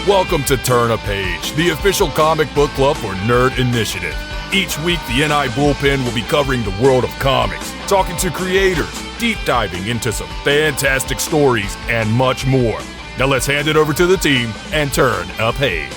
Welcome to Turn a Page, the official comic book club for Nerd Initiative. Each week, the NI Bullpen will be covering the world of comics, talking to creators, deep diving into some fantastic stories, and much more. Now let's hand it over to the team and turn a page.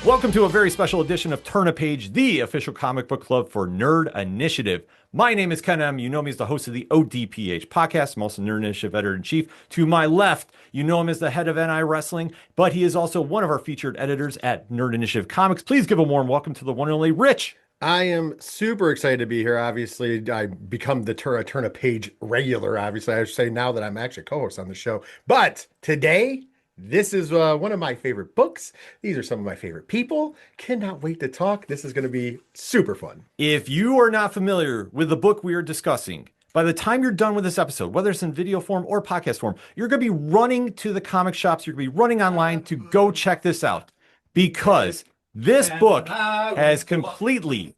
Welcome to a very special edition of Turn a Page, the official comic book club for Nerd Initiative. My name is Ken M. You know me as the host of the ODPH podcast. I'm also Nerd Initiative editor-in-chief. To my left, you know him as the head of NI Wrestling, but he is also one of our featured editors at Nerd Initiative Comics. Please give a warm welcome to the one and only Rich. I am super excited to be here. Obviously, I become the Turn a Page regular. Obviously, I should say now that I'm actually co-host on the show. But today, this is one of my favorite books. These are some of my favorite people. Cannot wait to talk. This is going to be super fun. If you are not familiar with the book we are discussing, by the time you're done with this episode, whether it's in video form or podcast form, you're going to be running to the comic shops. You're going to be running online to go check this out because this book has completely...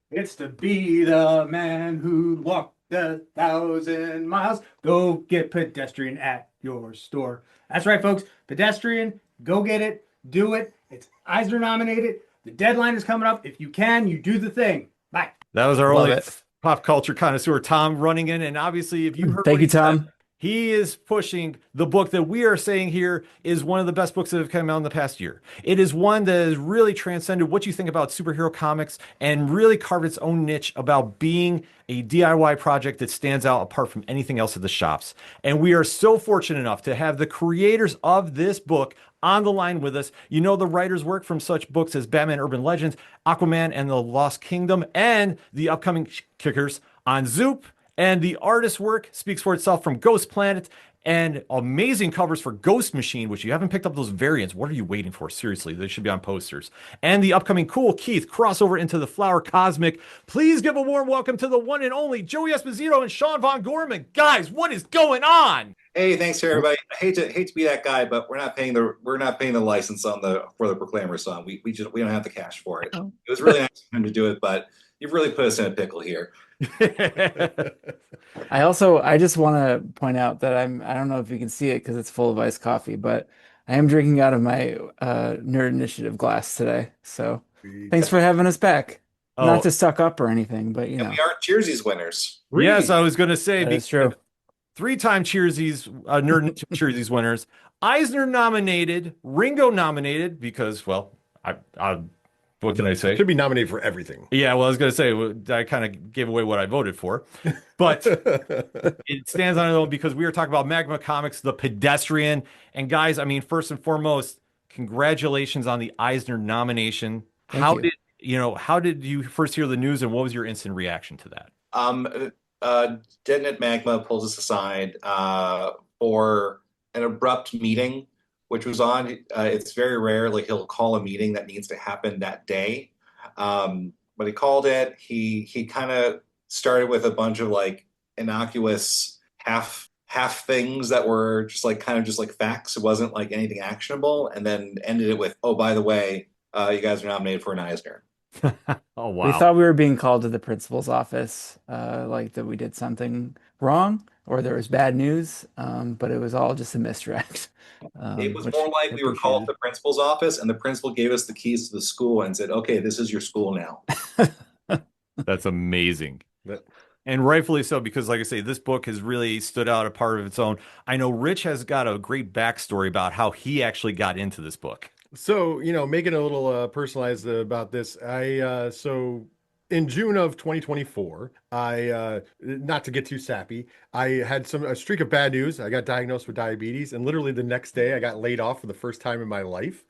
It's to be the man who walked 1,000 miles. Go get Pedestrian at your store. That's right, folks. Pedestrian, go get it. Do it. It's Eisner nominated. The deadline is coming up. If you can, you do the thing. Bye. That was our only pop culture connoisseur, Tom, running in. And obviously, if you heard Thank you, Tom. He is pushing the book that we are saying here is one of the best books that have come out in the past year. It is one that has really transcended what you think about superhero comics and really carved its own niche about being a DIY project that stands out apart from anything else at the shops. And we are so fortunate enough to have the creators of this book on the line with us. You know the writers' work from such books as Batman Urban Legends, Aquaman and the Lost Kingdom, and the upcoming kickers on Zoop. And the artist's work speaks for itself from Ghost Planet and amazing covers for Ghost Machine, which you haven't picked up those variants. What are you waiting for? Seriously, they should be on posters. And the upcoming Cool Keith crossover into the Flower Cosmic. Please give a warm welcome to the one and only Joey Esposito and Sean Von Gorman. Guys, what is going on? Hey, thanks to everybody. I hate to be that guy, but we're not paying the license for the Proclaimer song. We don't have the cash for it. It was really nice of him to do it, but you've really put us in a pickle here. I just want to point out that I don't know if you can see it because it's full of iced coffee, but I am drinking out of my Nerd Initiative glass today. So thanks for having us back. Not to suck up or anything, but you know. We are Cheersies winners. Yes, I was going to say. That's true. 3-time Cheersies, Nerd Cheersies winners. Eisner nominated, Ringo nominated because, well, what can I say? Should be nominated for everything. Yeah, well, I was going to say, I kind of gave away what I voted for. But it stands on its own because we are talking about MAGMA Comics, The Pedestrian. And guys, I mean, first and foremost, congratulations on the Eisner nomination. How did you first hear the news and what was your instant reaction to that? Detonate Magma pulls us aside for an abrupt meeting, which was on. It's very rare, like he'll call a meeting that needs to happen that day. But he called it. He kind of started with a bunch of like innocuous half things that were just like kind of just like facts. It wasn't like anything actionable, and then ended it with, "Oh, by the way, you guys are nominated for an Eisner." Oh wow! We thought we were being called to the principal's office, like that we did something wrong or there was bad news, but it was all just a misdirect. It was more like we were called to the principal's office, and the principal gave us the keys to the school and said, "Okay, this is your school now." That's amazing. And rightfully so, because like I say, this book has really stood out a part of its own. I know Rich has got a great backstory about how he actually got into this book. So, making a little personalized about this, so in June of 2024, not to get too sappy, I had a streak of bad news. I got diagnosed with diabetes, and literally the next day I got laid off for the first time in my life.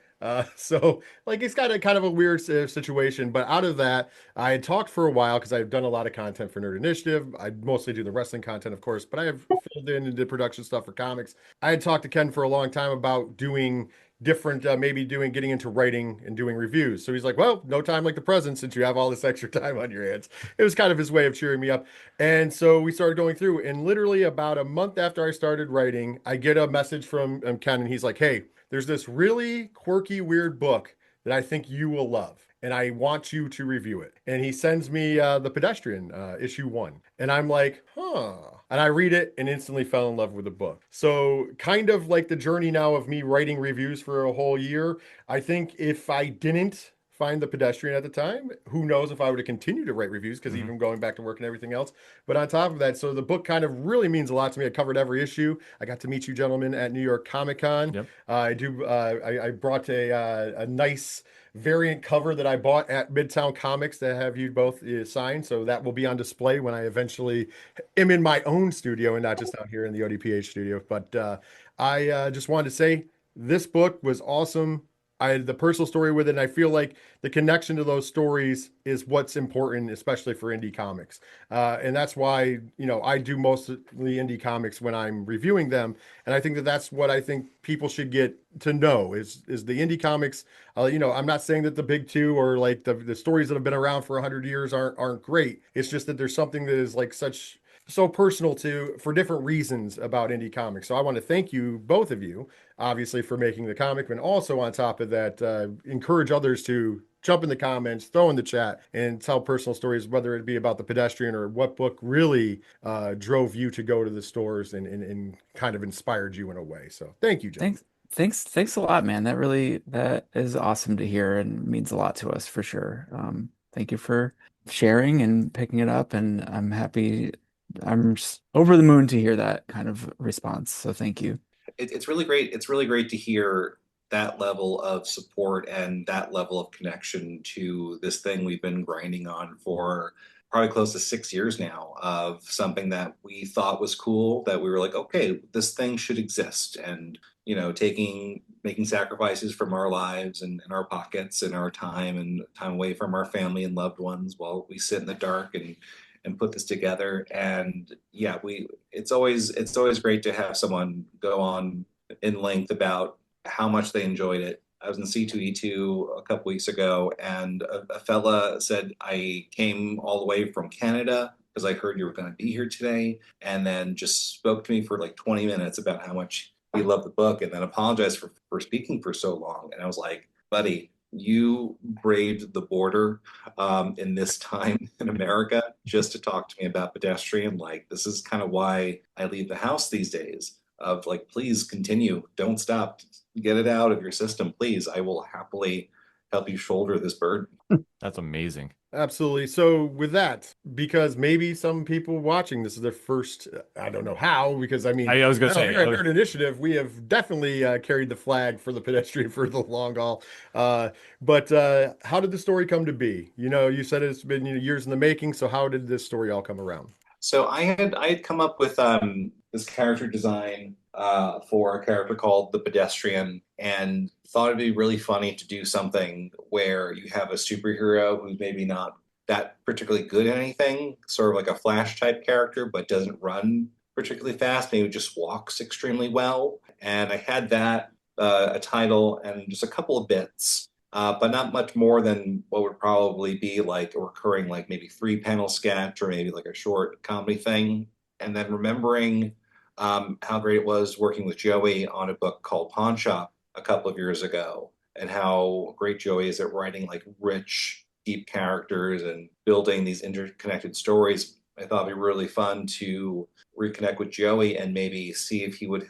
So like it's got a kind of a weird situation, but out of that, I had talked for a while because I've done a lot of content for Nerd Initiative. I mostly do the wrestling content, of course, but I have filled in and did production stuff for comics. I had talked to Ken for a long time about doing different, getting into writing and doing reviews. So he's like, well, no time like the present since you have all this extra time on your hands. It was kind of his way of cheering me up. And so we started going through, and literally about a month after I started writing, I get a message from Ken, and he's like, hey, there's this really quirky, weird book that I think you will love, and I want you to review it. And he sends me The Pedestrian, issue 1. And I'm like, and I read it and instantly fell in love with the book. So kind of like the journey now of me writing reviews for a whole year. I think if I didn't find the Pedestrian at the time, who knows if I would have continued to write reviews, because even going back to work and everything else. But on top of that, so the book kind of really means a lot to me. I covered every issue. I got to meet you gentlemen at New York Comic Con. Yep. I brought a nice variant cover that I bought at Midtown Comics to have you both sign. So that will be on display when I eventually am in my own studio and not just out here in the ODPH studio. But I just wanted to say this book was awesome. I had the personal story with it, and I feel like the connection to those stories is what's important, especially for indie comics. And that's why, I do most of the indie comics when I'm reviewing them. And I think that that's what I think people should get to know is the indie comics. I'm not saying that the big two or like the stories that have been around for 100 years aren't great. It's just that there's something that is like so personal for different reasons about indie comics. So I want to thank you, both of you, obviously, for making the comic, but also on top of that, encourage others to jump in the comments, throw in the chat, and tell personal stories, whether it be about the Pedestrian or what book really drove you to go to the stores and kind of inspired you in a way. So thank you, John. Thanks a lot, man. That is awesome to hear and means a lot to us for sure. Thank you for sharing and picking it up, and I'm just over the moon to hear that kind of response. So thank you. It's really great. It's really great to hear that level of support and that level of connection to this thing we've been grinding on for probably close to 6 years now, of something that we thought was cool, that we were like, okay, this thing should exist. And, making sacrifices from our lives and our pockets and our time away from our family and loved ones while we sit in the dark and put this together. And yeah, it's always great to have someone go on in length about how much they enjoyed it. I was in C2E2 a couple weeks ago, and a fella said, I came all the way from Canada because I heard you were going to be here today, and then just spoke to me for like 20 minutes about how much he loved the book, and then apologized for speaking for so long. And I was like, buddy, you braved the border in this time in America just to talk to me about Pedestrian. Like, this is kind of why I leave the house these days, of like, please continue, don't stop, get it out of your system, please. I will happily help you shoulder this burden. That's amazing. Absolutely. So with that, because maybe some people watching this is their first, I don't know how, because I mean, I was gonna say, here at Nerd Initiative, we have definitely carried the flag for the Pedestrian for the long haul. But how did the story come to be? You said it's been years in the making. So how did this story all come around? So I had come up with this character design for a character called the Pedestrian, and thought it'd be really funny to do something where you have a superhero who's maybe not that particularly good at anything, sort of like a Flash type character, but doesn't run particularly fast, maybe just walks extremely well. And I had that, a title, and just a couple of bits. But not much more than what would probably be like a recurring, like maybe 3-panel sketch or maybe like a short comedy thing. And then remembering how great it was working with Joey on a book called Pawn Shop a couple of years ago, and how great Joey is at writing like rich, deep characters and building these interconnected stories. I thought it'd be really fun to reconnect with Joey and maybe see if he would,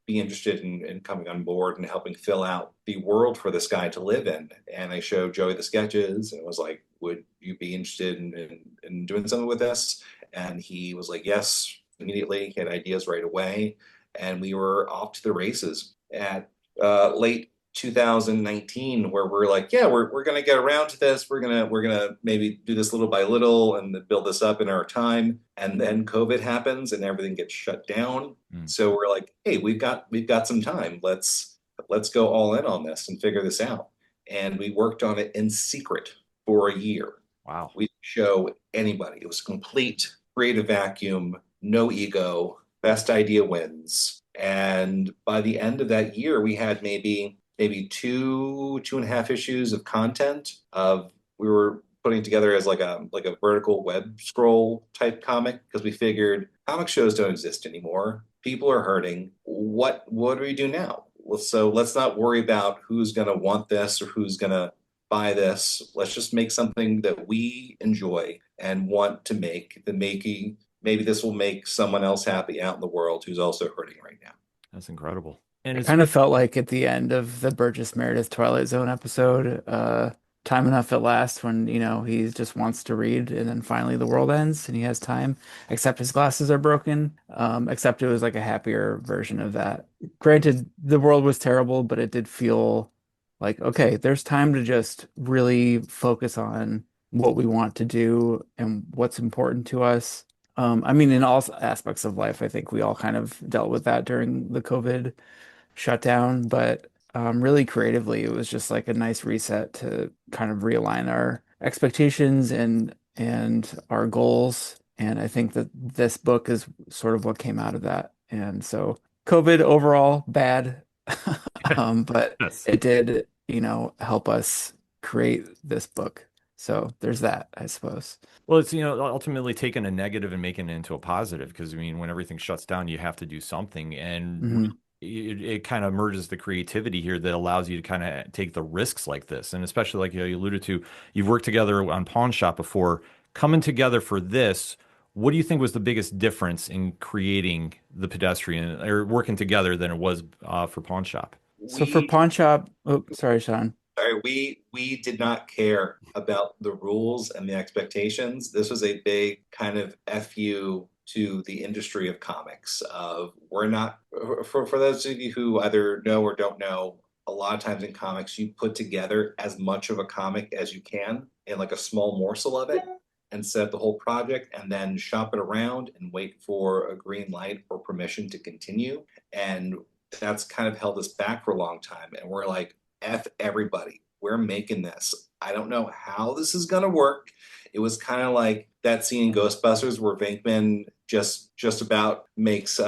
be interested in coming on board and helping fill out the world for this guy to live in. And I showed Joey the sketches and was like, would you be interested in doing something with this? And he was like, yes, immediately. He had ideas right away. And we were off to the races at late 2019, where we're like, yeah, we're going to get around to this. We're going to maybe do this little by little and build this up in our time. And then COVID happens and everything gets shut down. So we're like, hey, we've got some time. Let's go all in on this and figure this out. And we worked on it in secret for a year. Wow. We didn't show anybody. It was a complete creative vacuum, no ego, best idea wins. And by the end of that year, we had maybe 2.5 issues of content. We were putting together as like a vertical web scroll type comic, because we figured comic shows don't exist anymore. People are hurting. What do we do now? So let's not worry about who's going to want this or who's going to buy this. Let's just make something that we enjoy and want to make. The maybe this will make someone else happy out in the world who's also hurting right now. That's incredible. And It it's kind of felt like at the end of the Burgess Meredith Twilight Zone episode, time enough at last when, he just wants to read and then finally the world ends and he has time, except his glasses are broken. Except it was like a happier version of that. Granted, the world was terrible, but it did feel like, okay, there's time to just really focus on what we want to do and what's important to us. I mean, in all aspects of life, I think we all kind of dealt with that during the COVID shut down, but really creatively, it was just like a nice reset to kind of realign our expectations and our goals. And I think that this book is sort of what came out of that. And so COVID overall bad, but yes. it did, help us create this book. So there's that, I suppose. Well, it's, ultimately taking a negative and making it into a positive because, I mean, when everything shuts down, you have to do something. And Hmm. it kind of merges the creativity here that allows you to kind of take the risks like this. And especially like, you alluded to, you've worked together on Pawn Shop before. Coming together for this, what do you think was the biggest difference in creating the Pedestrian or working together than it was for Pawn Shop? So for We Pawn Shop, oh, sorry, Sean. Sorry, we did not care about the rules and the expectations. This was a big kind of FU to the industry of comics. Of we're not for those of you who either know or don't know, a lot of times in comics you put together as much of a comic as you can in like a small morsel of it and set up the whole project and then shop it around and wait for a green light or permission to continue. And that's kind of held us back for a long time. And we're like, F everybody. We're making this. I don't know how this is gonna work. It was kind of like that scene in Ghostbusters where Venkman just about makes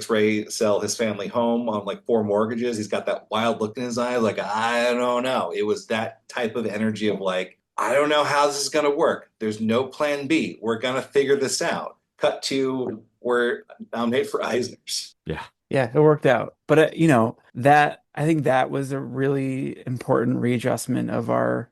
Ray sell his family home on like 4 mortgages. He's got that wild look in his eyes, like I don't know. It was that type of energy of like, I don't know how this is gonna work. There's no plan B. We're gonna figure this out. Cut to we're nominated for Eisners. Yeah. Yeah, it worked out. But that I think that was a really important readjustment of our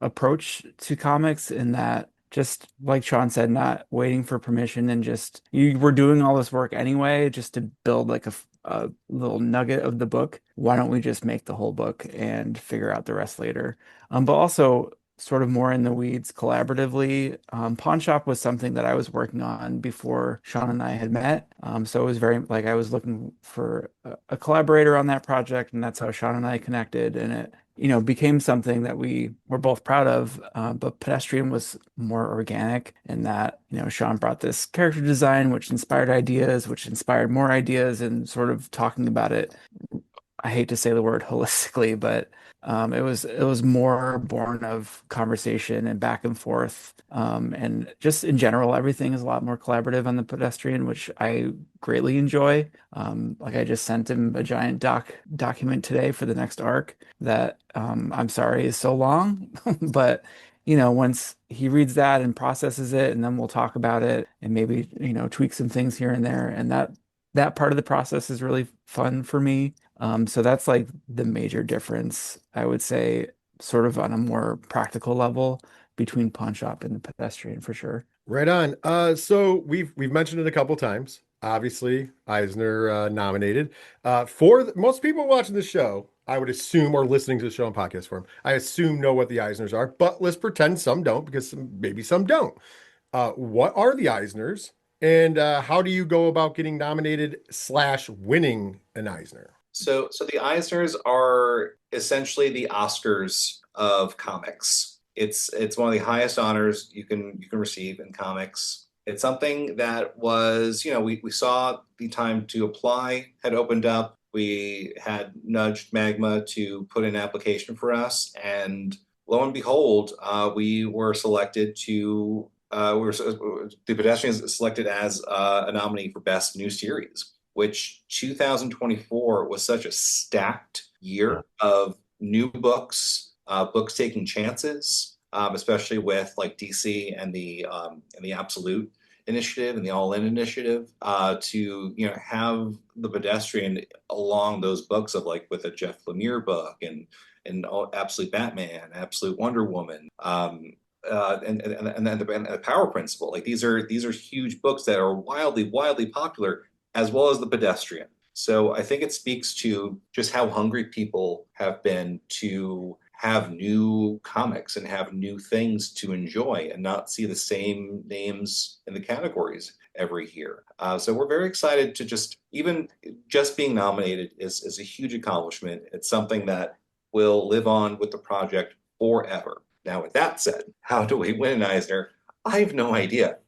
approach to comics in that just like Sean said, not waiting for permission and just you were doing all this work anyway just to build like a little nugget of the book. Why don't we just make the whole book and figure out the rest later? But also sort of more in the weeds collaboratively. Pawn Shop was something that I was working on before Sean and I had met. So it was very like I was looking for a collaborator on that project, and that's how Sean and I connected. And it, became something that we were both proud of. But Pedestrian was more organic in that, Sean brought this character design, which inspired ideas, which inspired more ideas, and sort of talking about it. I hate to say the word holistically, but it was more born of conversation and back and forth. And just in general, everything is a lot more collaborative on the Pedestrian, which I greatly enjoy. Like I just sent him a giant document today for the next arc that I'm sorry is so long, but once he reads that and processes it, and then we'll talk about it and maybe, tweak some things here and there. And that part of the process is really fun for me. So that's like the major difference, I would say, sort of on a more practical level between Pawn Shop and the Pedestrian for sure. Right on. So we've mentioned it a couple times. Obviously, Eisner nominated. For most people watching the show, I would assume, or listening to the show on podcast form, I assume know what the Eisners are, but let's pretend some don't because maybe some don't. What are the Eisners, and how do you go about getting nominated / winning an Eisner? So the Eisners are essentially the Oscars of comics. It's one of the highest honors you can receive in comics. It's something that was, we saw the time to apply had opened up. We had nudged MAGMA to put in an application for us, and lo and behold, we were selected to. The Pedestrians selected as a nominee for Best New Series, which 2024 was such a stacked year of new books, books taking chances, especially with like DC and the Absolute Initiative and the All In Initiative, to have the Pedestrian along those books of like with a Jeff Lemire book and Absolute Batman, Absolute Wonder Woman. and the Power Principle. Like these are huge books that are wildly popular, as well as the Pedestrian. So I think it speaks to just how hungry people have been to have new comics and have new things to enjoy and not see the same names in the categories every year. So we're very excited to just being nominated is a huge accomplishment. It's something that will live on with the project forever. Now, with that said, how do we win an Eisner? I have no idea.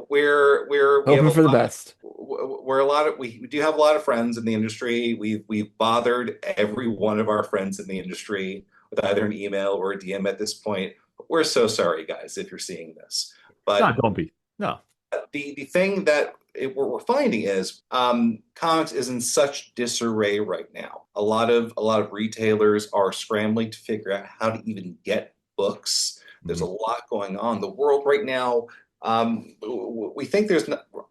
We're we have Hoping for the best. we do have a lot of friends in the industry. We've bothered every one of our friends in the industry with either an email or a DM at this point. We're so sorry, guys, if you're seeing this. But No, don't be. No. the thing that we're finding is comics is in such disarray right now. A lot of retailers are scrambling to figure out how to even get books. There's a lot going on. The world right now, we think there's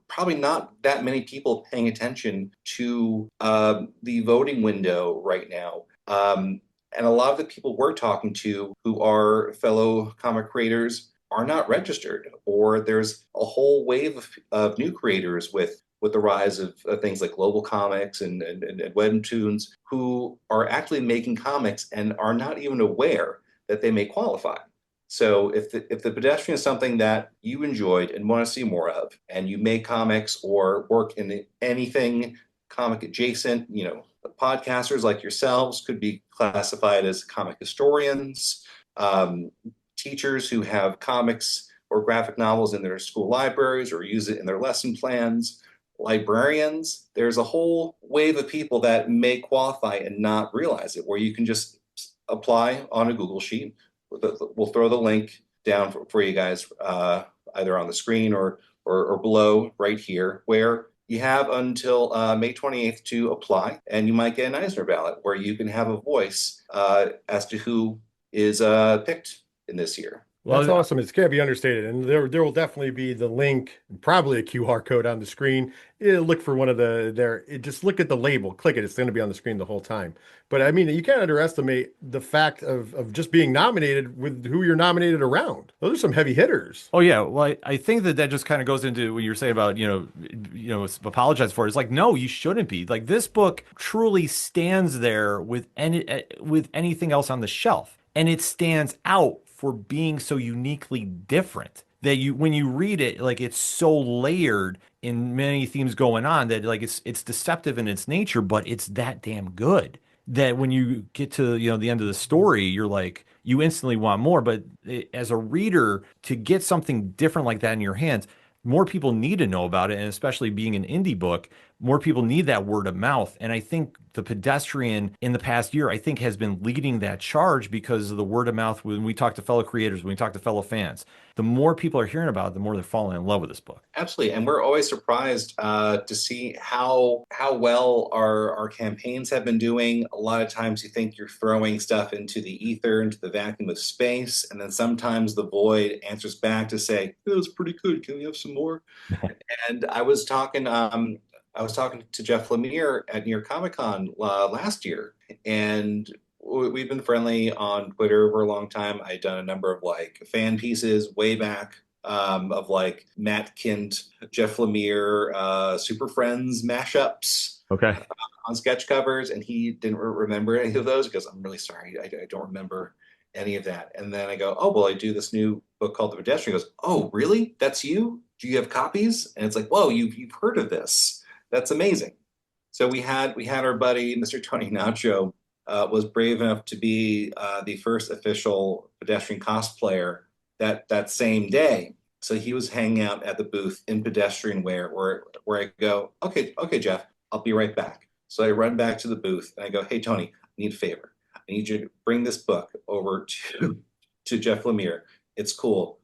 probably not that many people paying attention to the voting window right now. And a lot of the people we're talking to who are fellow comic creators are not registered, or there's a whole wave of new creators with the rise of things like global comics and webtoons who are actually making comics and are not even aware that they may qualify. So if the Pedestrian is something that you enjoyed and want to see more of, and you make comics or work in anything comic adjacent, podcasters like yourselves could be classified as comic historians. Teachers who have comics or graphic novels in their school libraries or use it in their lesson plans, librarians, there's a whole wave of people that may qualify and not realize it, where you can just apply on a Google Sheet. We'll throw the link down for you guys, either on the screen or below right here, where you have until May 28th to apply, and you might get an Eisner ballot where you can have a voice as to who is picked in this year. Well, that's awesome. It can't be understated. And there will definitely be the link, probably a QR code on the screen. Look for one of just look at the label, click it. It's going to be on the screen the whole time. But I mean, you can't underestimate the fact of just being nominated with who you're nominated around. Those are some heavy hitters. Oh yeah, well, I think that just kind of goes into what you're saying about apologize for it. It's like, no, you shouldn't be. Like, this book truly stands there with anything else on the shelf, and it stands out for being so uniquely different that when you read it, like, it's so layered in many themes going on that, like, it's deceptive in its nature, but it's that damn good that when you get to the end of the story, you're like, you instantly want more. But as a reader, to get something different like that in your hands, more people need to know about it. And especially being an indie book, more people need that word of mouth. And I think the Pedestrian in the past year, I think, has been leading that charge because of the word of mouth. When we talk to fellow creators, when we talk to fellow fans, the more people are hearing about it, the more they're falling in love with this book. Absolutely. And we're always surprised to see how well our campaigns have been doing. A lot of times you think you're throwing stuff into the ether, into the vacuum of space. And then sometimes the void answers back to say, "That was pretty good. Can we have some more?" And I was talking to Jeff Lemire at New York Comic Con last year, and we've been friendly on Twitter for a long time. I'd done a number of fan pieces way back of Matt Kint, Jeff Lemire, Super Friends mashups. Okay. On sketch covers, and he didn't remember any of those because I'm really sorry, I don't remember any of that. And then I go, oh, well, I do this new book called The Pedestrian. He goes, oh, really? That's you? Do you have copies? And it's like, whoa, you've heard of this. That's amazing. So we had our buddy, Mr. Tony Nacho, was brave enough to be the first official Pedestrian cosplayer that same day. So he was hanging out at the booth in Pedestrian wear where I go, okay, Jeff, I'll be right back. So I run back to the booth and I go, hey, Tony, I need a favor. I need you to bring this book over to Jeff Lemire. It's cool.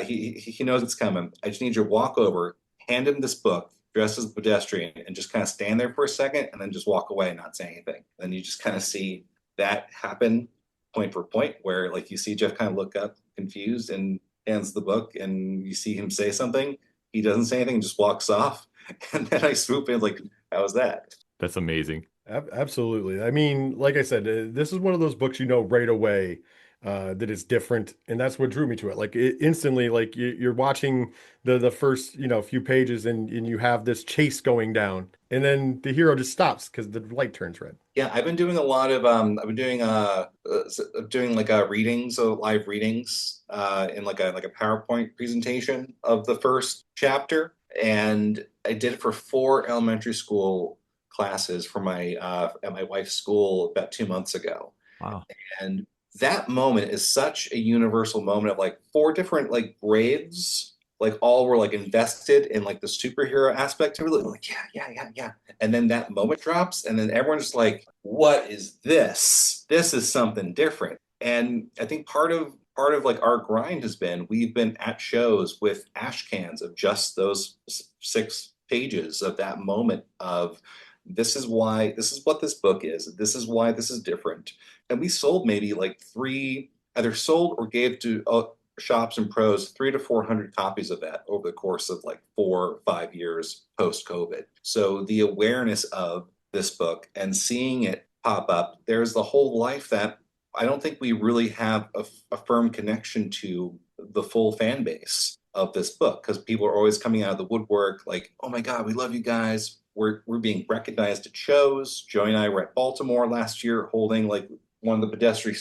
He knows it's coming. I just need you to walk over, hand him this book, dressed as a Pedestrian, and just kind of stand there for a second and then just walk away and not say anything. Then you just kind of see that happen point for point, where you see Jeff kind of look up confused and hands the book, and you see him say something. He doesn't say anything, just walks off. And then I swoop in how was that? That's amazing. Absolutely. I mean, like I said, this is one of those books right away. that is different, and that's what drew me to it. Like instantly, like you're watching the first few pages, and you have this chase going down, and then the hero just stops because the light turns red. Yeah, I've been doing a lot of I've been doing like readings, so live readings in like a PowerPoint presentation of the first chapter, and I did it for 4 elementary school classes for my at my wife's school about 2 months ago. Wow. And that moment is such a universal moment of like 4 different like grades, like all were like invested in like the superhero aspect of it. Like, yeah, yeah, yeah, yeah. And then that moment drops, and then everyone's just like, what is this? This is something different. And I think part of like our grind has been we've been at shows with ash cans of just those 6 pages of that moment of this is what this book is. This is why this is different. And we sold maybe like either sold or gave to shops and pros 300 to 400 copies of that over the course of like 4 or 5 years post COVID. So the awareness of this book and seeing it pop up, there's the whole life that I don't think we really have a firm connection to the full fan base of this book, because people are always coming out of the woodwork like, oh my God, we love you guys. We're being recognized at shows. Joey and I were at Baltimore last year holding like one of the pedestrian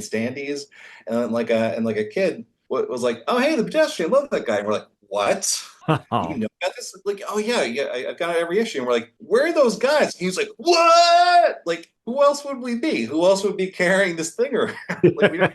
standees, and then like a kid was like, oh hey, the pedestrian, love that guy. And we're like, what? You know about this? Like, oh yeah, yeah, I've got every issue. And we're like, where are those guys? And he's like, what? Like, who else would we be? Who else would be carrying this thing around? Like, we don't.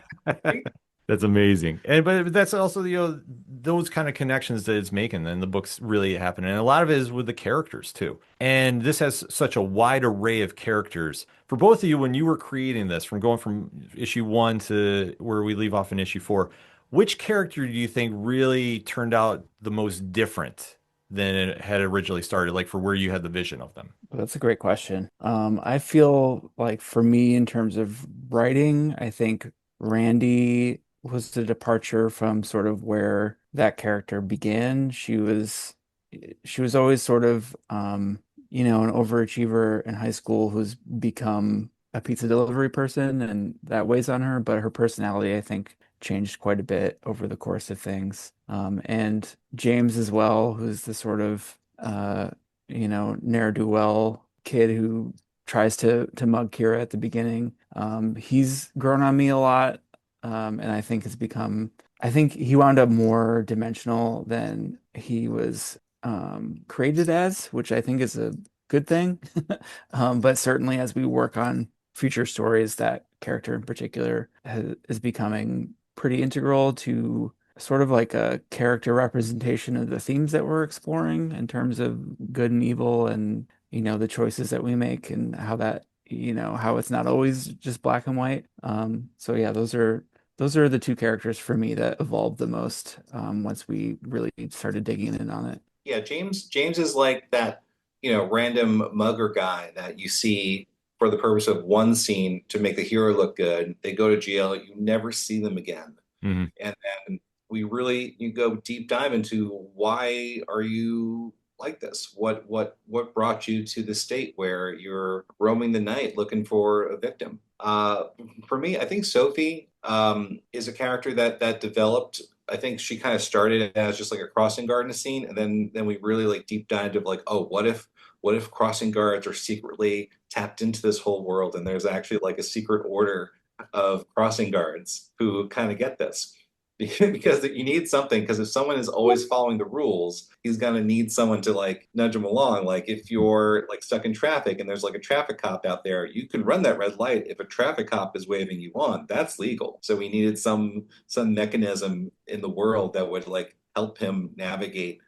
That's amazing. And but that's also those kind of connections that it's making, and the books really happen. And a lot of it is with the characters too. And this has such a wide array of characters. For both of you, when you were creating this, from going from issue 1 to where we leave off in issue 4, which character do you think really turned out the most different than it had originally started, like for where you had the vision of them? Well, that's a great question. I feel like for me, in terms of writing, I think Randy was the departure from sort of where that character began. She was always sort of an overachiever in high school who's become a pizza delivery person, and that weighs on her, but her personality, I think, changed quite a bit over the course of things. And James as well, who's the sort of ne'er-do-well kid who tries to mug Kira at the beginning. He's grown on me a lot, and I think he wound up more dimensional than he was created as, which I think is a good thing. But certainly as we work on future stories, that character in particular is becoming pretty integral to sort of like a character representation of the themes that we're exploring in terms of good and evil, and the choices that we make, and how that how it's not always just black and white. So yeah, those are the 2 characters for me that evolved the most once we really started digging in on it. Yeah, James is like that, random mugger guy that you see for the purpose of one scene to make the hero look good. They go to jail, you never see them again. Hmm. And then you go deep dive into, why are you like this? What brought you to the state where you're roaming the night looking for a victim? For me, I think Sophie is a character that developed. I think she kind of started as just like a crossing guard in a scene, and then we really like deep dived into like, oh, what if crossing guards are secretly tapped into this whole world, and there's actually like a secret order of crossing guards who kind of get this. Because you need something, because if someone is always following the rules, he's gonna need someone to like nudge him along. Like if you're like stuck in traffic and there's like a traffic cop out there, you can run that red light if a traffic cop is waving you on. That's legal. So we needed some mechanism in the world that would like help him navigate,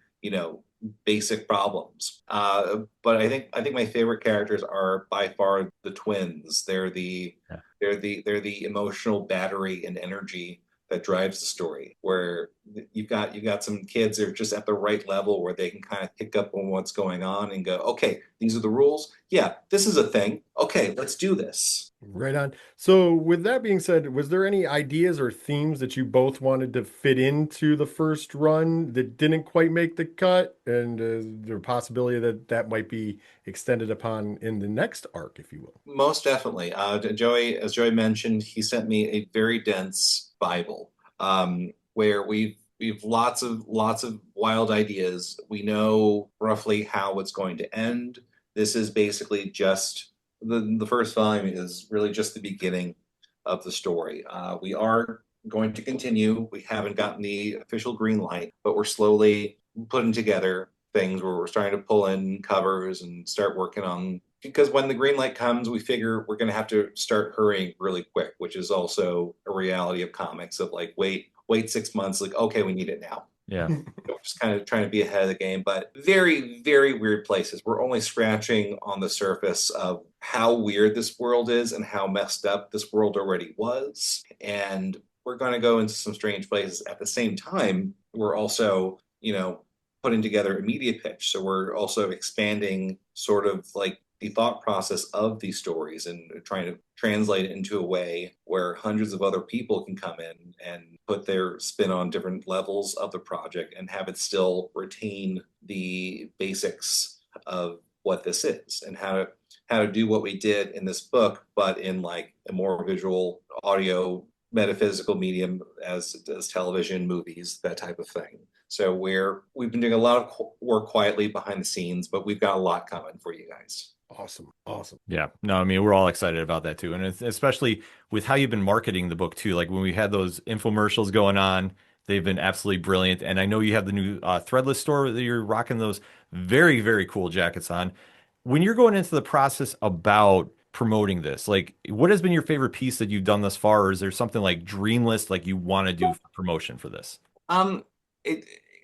basic problems. But I think my favorite characters are by far the twins. They're the emotional battery and energy that drives the story, where you've got some kids that are just at the right level where they can kind of pick up on what's going on and go, okay, these are the rules. Yeah, this is a thing. Okay, let's do this. Right on. So, with that being said, was there any ideas or themes that you both wanted to fit into the first run that didn't quite make the cut? And there a possibility that that might be extended upon in the next arc, if you will? Most definitely. Joey, as Joey mentioned, he sent me a very dense Bible, where we've lots of wild ideas. We know roughly how it's going to end. This is basically just the first volume is really just the beginning of the story. We are going to continue. We haven't gotten the official green light, but we're slowly putting together things where we're starting to pull in covers and start working on, because when the green light comes, we figure we're going to have to start hurrying really quick, which is also a reality of comics of like, wait 6 months, like, okay, we need it now. Yeah. We're just kind of trying to be ahead of the game, but very, very weird places. We're only scratching on the surface of how weird this world is and how messed up this world already was. And we're going to go into some strange places. At the same time, we're also, putting together a media pitch. So we're also expanding sort of like the thought process of these stories and trying to translate it into a way where hundreds of other people can come in and put their spin on different levels of the project and have it still retain the basics of what this is and how to do what we did in this book, but in like a more visual audio metaphysical medium as television, movies, that type of thing. So we've been doing a lot of work quietly behind the scenes, but we've got a lot coming for you guys. Awesome. Yeah, no, I mean, we're all excited about that too. And especially with how you've been marketing the book too. Like when we had those infomercials going on, they've been absolutely brilliant. And I know you have the new threadless store that you're rocking those very, very cool jackets on. When you're going into the process about promoting this, like what has been your favorite piece that you've done thus far? Or is there something like dream list like you want to do for promotion for this?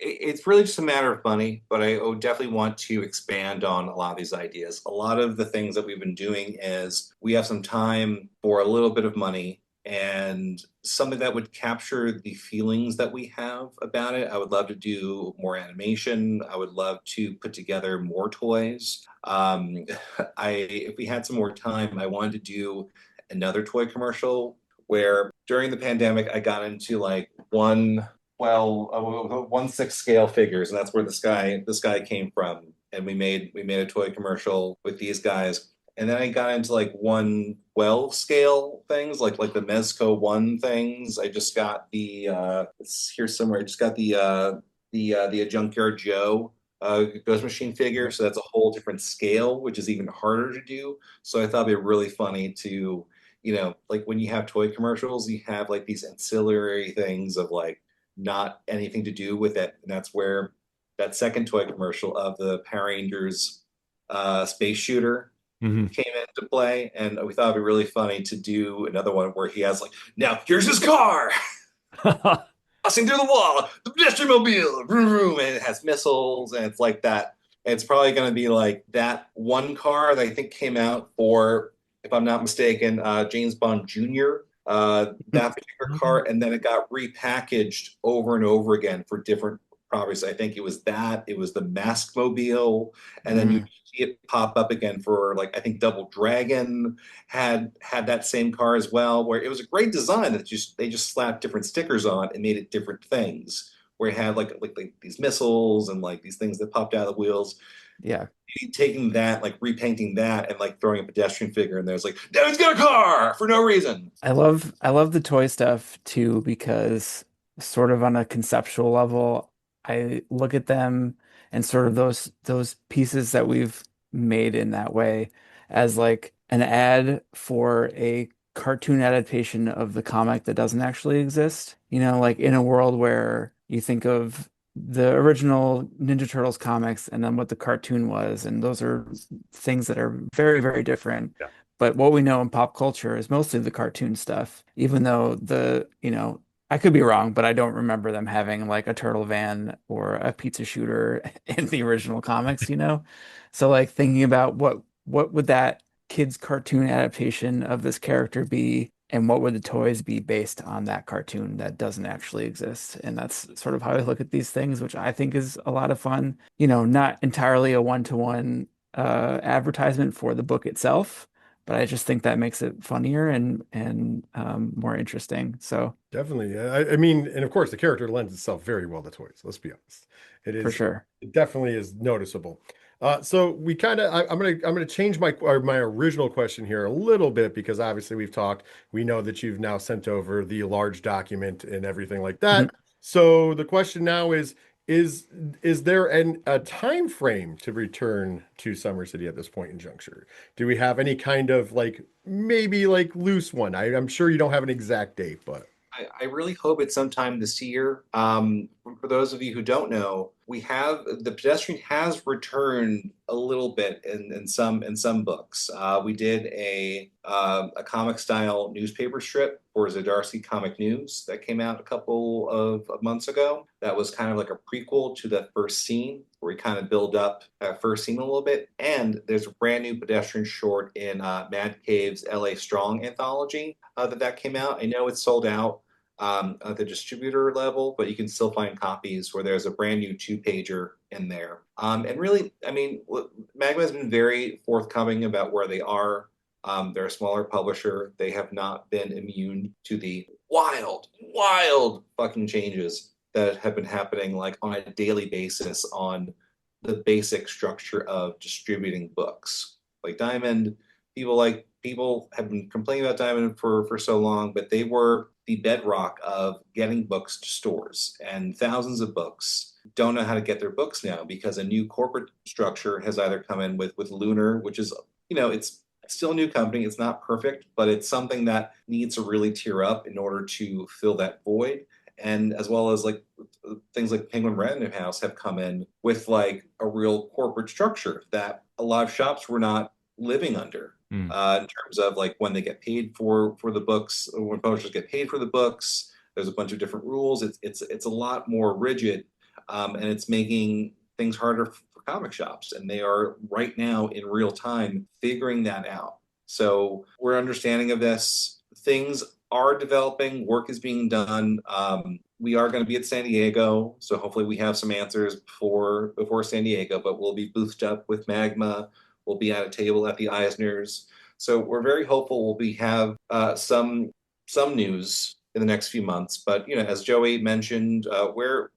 It's really just a matter of money, but I definitely want to expand on a lot of these ideas. A lot of the things that we've been doing is we have some time for a little bit of money and something that would capture the feelings that we have about it. I would love to do more animation. I would love to put together more toys. If we had some more time, I wanted to do another toy commercial where during the pandemic, I got into like 1/6 scale figures, and that's where this guy came from. And we made a toy commercial with these guys. And then I got into like 1/12 scale things, like the Mezco 1 things. I just got it's here somewhere. I just got the Junkyard Joe Ghost Machine figure. So that's a whole different scale, which is even harder to do. So I thought it'd be really funny to, like when you have toy commercials, you have like these ancillary things of like not anything to do with it. And that's where that second toy commercial of the Power Rangers space shooter came into play. And we thought it'd be really funny to do another one where he has like, now here's his car passing through the wall, the pedestrian mobile, vroom, vroom, and it has missiles, and it's like that. And it's probably going to be like that one car that I think came out for, if I'm not mistaken, James Bond Jr., that particular car, and then it got repackaged over and over again for different properties. I think it was the Mask Mobile, and then you see it pop up again for like I think Double Dragon had that same car as well, where it was a great design that they just slapped different stickers on and made it different things. Where it had like these missiles and like these things that popped out of the wheels. Yeah. Taking that, like repainting that, and like throwing a pedestrian figure in there. It's like, now he's got a car for no reason. I love the toy stuff too because sort of on a conceptual level, I look at them and sort of those pieces that we've made in that way as like an ad for a cartoon adaptation of the comic that doesn't actually exist. Like in a world where you think of the original Ninja Turtles comics and then what the cartoon was, and those are things that are very, very different. Yeah. But what we know in pop culture is mostly the cartoon stuff, even though I could be wrong, but I don't remember them having like a turtle van or a pizza shooter in the original comics, So like thinking about what would that kids cartoon adaptation of this character be and what would the toys be based on that cartoon that doesn't actually exist? And that's sort of how I look at these things, which I think is a lot of fun. Not entirely a one-to-one advertisement for the book itself, but I just think that makes it funnier and more interesting. So Definitely. I mean, and of course, the character lends itself very well to toys. Let's be honest. for sure. It definitely is noticeable. So we kind of, I'm gonna change my original question here a little bit because obviously we've talked. We know that you've now sent over the large document and everything like that. Mhm. So the question now is is there a time frame to return to Summer City at this point in juncture? Do we have any kind of like maybe like loose one? I'm sure you don't have an exact date, but. I really hope it's sometime this year. For those of you who don't know, the pedestrian has returned a little bit in some books. We did a comic style newspaper strip for Zdarsky Comic News that came out a couple of months ago. That was kind of like a prequel to the first scene, where we kind of build up that first scene a little bit. And there's a brand new pedestrian short in Mad Cave's LA Strong anthology that came out. I know it's sold out at the distributor level, but you can still find copies where there's a brand new 2-pager in there. And really, I mean, Magma has been very forthcoming about where they are. They're a smaller publisher. They have not been immune to the wild fucking changes that have been happening like on a daily basis on the basic structure of distributing books. Like Diamond, people have been complaining about Diamond for so long, but they were the bedrock of getting books to stores. And thousands of books don't know how to get their books now because a new corporate structure has either come in with Lunar, which is, it's still a new company. It's not perfect, but it's something that needs to really tier up in order to fill that void. And as well as like things like Penguin Random House have come in with like a real corporate structure that a lot of shops were not living under. In terms of like when they get paid for the books, when publishers get paid for the books, there's a bunch of different rules. It's a lot more rigid, and it's making things harder for comic shops. And they are right now in real time figuring that out. So we're understanding of this. Things are developing. Work is being done. We are going to be at San Diego, so hopefully we have some answers before San Diego. But we'll be boothed up with Magma. We'll be at a table at the Eisners. So we're very hopeful we have some news in the next few months. But as Joey mentioned,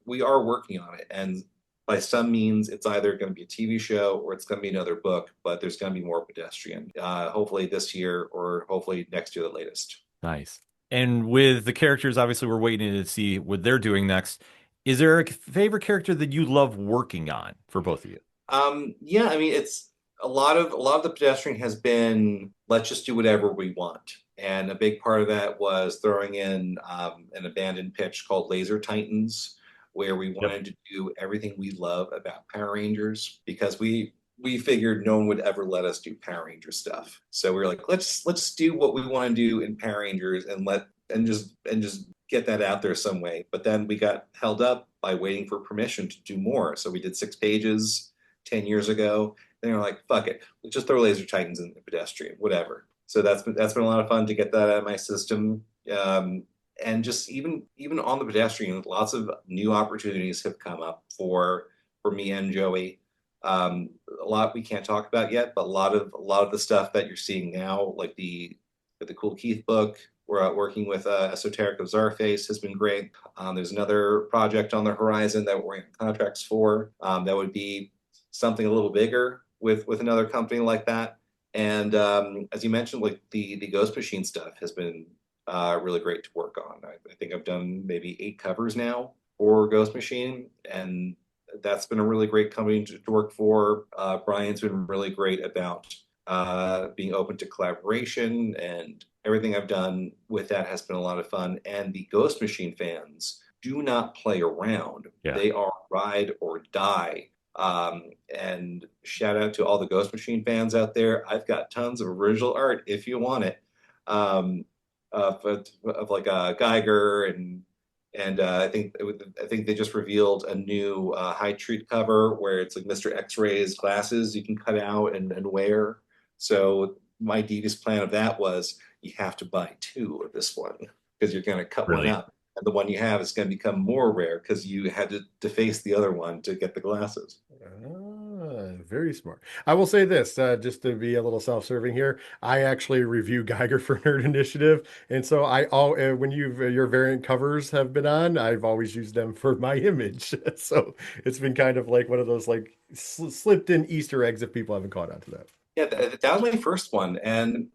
we are working on it, and by some means, it's either going to be a TV show or it's going to be another book. But there's going to be more pedestrian, hopefully this year or hopefully next year, the latest. Nice. And with the characters, obviously, we're waiting to see what they're doing next. Is there a favorite character that you love working on for both of you? Yeah, I mean, it's a lot of the pedestrian has been let's just do whatever we want, and a big part of that was throwing in an abandoned pitch called Laser Titans, where we wanted to do everything we love about Power Rangers because we figured no one would ever let us do Power Ranger stuff. So we were like, let's do what we want to do in Power Rangers and just get that out there some way. But then we got held up by waiting for permission to do more. So we did 6 pages 10 years ago. Then we're like, fuck it, let's just throw Laser Titans in the pedestrian, whatever. So that's been a lot of fun to get that out of my system. And just even on the pedestrian, lots of new opportunities have come up for me and Joey. A lot we can't talk about yet, but a lot of the stuff that you're seeing now, like the Cool Keith book, we're out working with Esoteric of Czarface has been great. There's another project on the horizon that we're in contracts for that would be something a little bigger with another company like that. And as you mentioned, like the Ghost Machine stuff has been really great to work on. I think I've done maybe 8 covers now for Ghost Machine, and that's been a really great company to work for. Brian's been really great about being open to collaboration, and everything I've done with that has been a lot of fun. And the Ghost Machine fans do not play around. Yeah. They are ride or die. And shout out to all the Ghost Machine fans out there. I've got tons of original art if you want it. Of like Geiger and I think they just revealed a new High Treat cover where it's like Mr. X-Ray's glasses you can cut out and wear. So my devious plan of that was you have to buy two of this one because you're going to cut one Really? up. And the one you have is going to become more rare because you had to deface the other one to get the glasses. Very smart. I will say this, just to be a little self-serving here. I actually review Geiger for Nerd Initiative, and so when your variant covers have been on, I've always used them for my image. So it's been kind of like one of those like slipped in Easter eggs if people haven't caught on to that. Yeah, that was my first one. And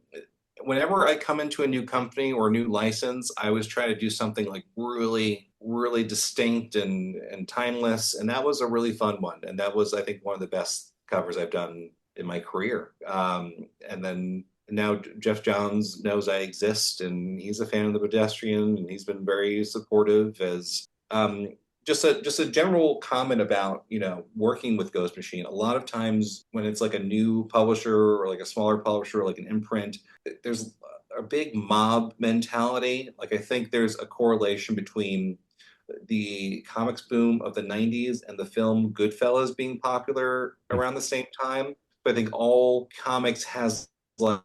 whenever I come into a new company or a new license, I always try to do something like really, really distinct and timeless. And that was a really fun one. And that was, I think, one of the best covers I've done in my career. And then now Jeff Johns knows I exist, and he's a fan of the Pedestrian, and he's been very supportive as just a general comment about, working with Ghost Machine. A lot of times when it's like a new publisher or like a smaller publisher, like an imprint, there's a big mob mentality. Like I think there's a correlation between the comics boom of the 90s and the film Goodfellas being popular around the same time. But I think all comics has like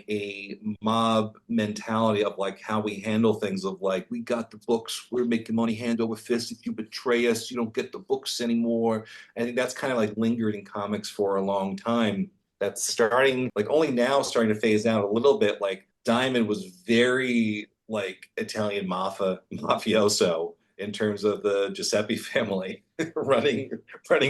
a mob mentality of like how we handle things, of like, we got the books, we're making money hand over fist. If you betray us, you don't get the books anymore. I think that's kind of like lingered in comics for a long time. That's starting, like only now starting to phase out a little bit. Like Diamond was very like Italian mafioso in terms of the Giuseppe family running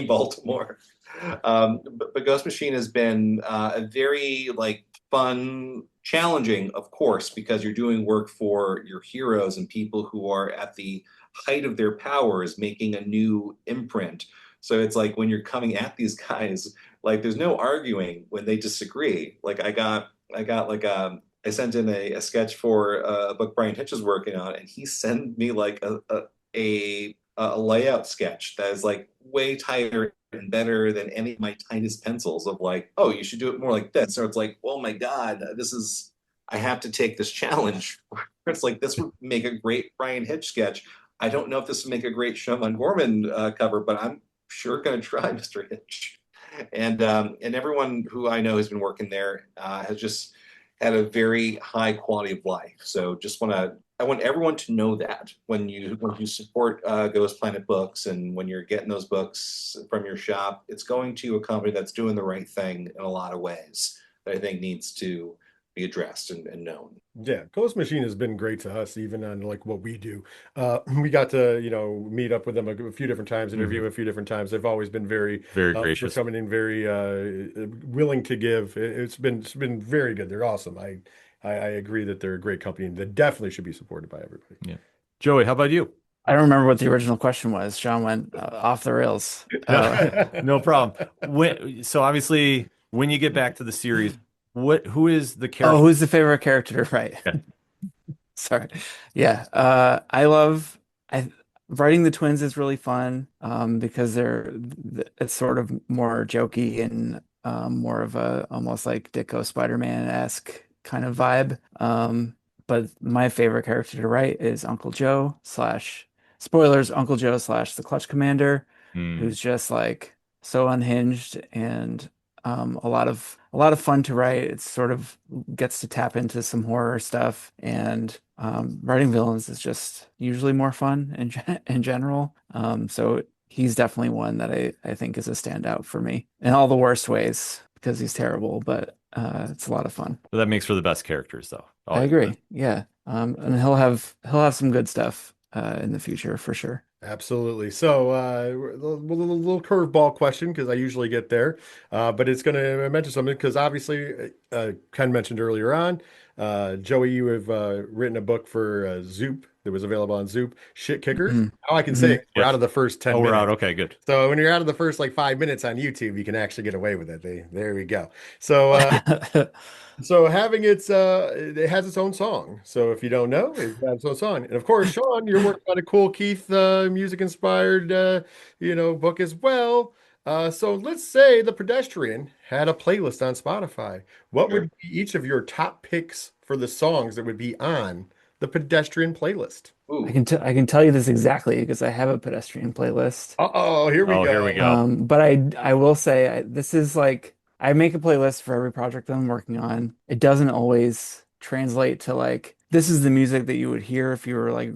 Baltimore. But Ghost Machine has been a very like fun, challenging, of course, because you're doing work for your heroes and people who are at the height of their powers, making a new imprint. So it's like when you're coming at these guys, like there's no arguing when they disagree. Like I sent in a sketch for a book Brian Hitch is working on, and he sent me like a layout sketch that is like way tighter and better than any of my tiniest pencils, of like, oh, you should do it more like this. So it's like, oh my God, I have to take this challenge. It's like, this would make a great Brian Hitch sketch. I don't know if this would make a great Sean Gorman cover, but I'm sure going to try, Mr. Hitch. And everyone who I know has been working there has just had a very high quality of life. So I want everyone to know that when you support Ghost Planet Books, and when you're getting those books from your shop, it's going to a company that's doing the right thing in a lot of ways that I think needs to be addressed and known. Yeah, Ghost Machine has been great to us, even on like what we do. We got to, meet up with them a few different times, interview a few different times. They've always been very gracious, coming in, very willing to give. It's been very good. They're awesome. I agree that they're a great company and that definitely should be supported by everybody. Yeah. Joey, how about you? I don't remember what the original question was. Sean went off the rails. No problem. So obviously, when you get back to the series, who is the character? Oh, who's the favorite character? Right. Yeah. Sorry. Yeah. Writing the twins is really fun because it's sort of more jokey and more of a almost like Ditko Spider-Man-esque kind of vibe. But my favorite character to write is Uncle Joe / spoilers, Uncle Joe / the Clutch Commander, who's just like so unhinged and a lot of fun to write. It sort of gets to tap into some horror stuff, and writing villains is just usually more fun in general. So he's definitely one that I think is a standout for me in all the worst ways because he's terrible, but it's a lot of fun. So that makes for the best characters, though. I agree. Yeah. And he'll have some good stuff in the future for sure. Absolutely. So, a little curveball question because I usually get there, but it's going to mention something because obviously, Ken mentioned earlier on, Joey, you have written a book for Zoop that was available on Zoop, Shit Kickers. Now I can say we're out of the first 10 minutes. We're out. Okay, good. So when you're out of the first like 5 minutes on YouTube, you can actually get away with it. There we go. So, so having it has its own song. So if you don't know, it has its own song. And of course, Sean, you're working on a cool Keith music inspired book as well. So let's say the Pedestrian had a playlist on Spotify. What would be each of your top picks for the songs that would be on the Pedestrian playlist? Ooh. I can tell you this exactly because I have a Pedestrian playlist. Here we go. But I will say this is like I make a playlist for every project that I'm working on. It doesn't always translate to like this is the music that you would hear if you were like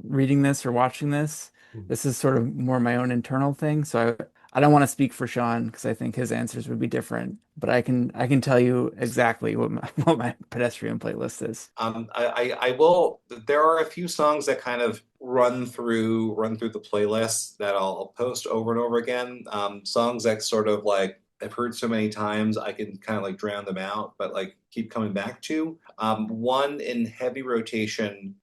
reading this or watching this. This is sort of more my own internal thing. So I don't want to speak for Sean because I think his answers would be different. But I can tell you exactly what my what my pedestrian playlist is. I will. There are a few songs that kind of run through the playlist that I'll post over and over again. Songs that sort of like I've heard so many times I can kind of like drown them out, but like keep coming back to. One in heavy rotation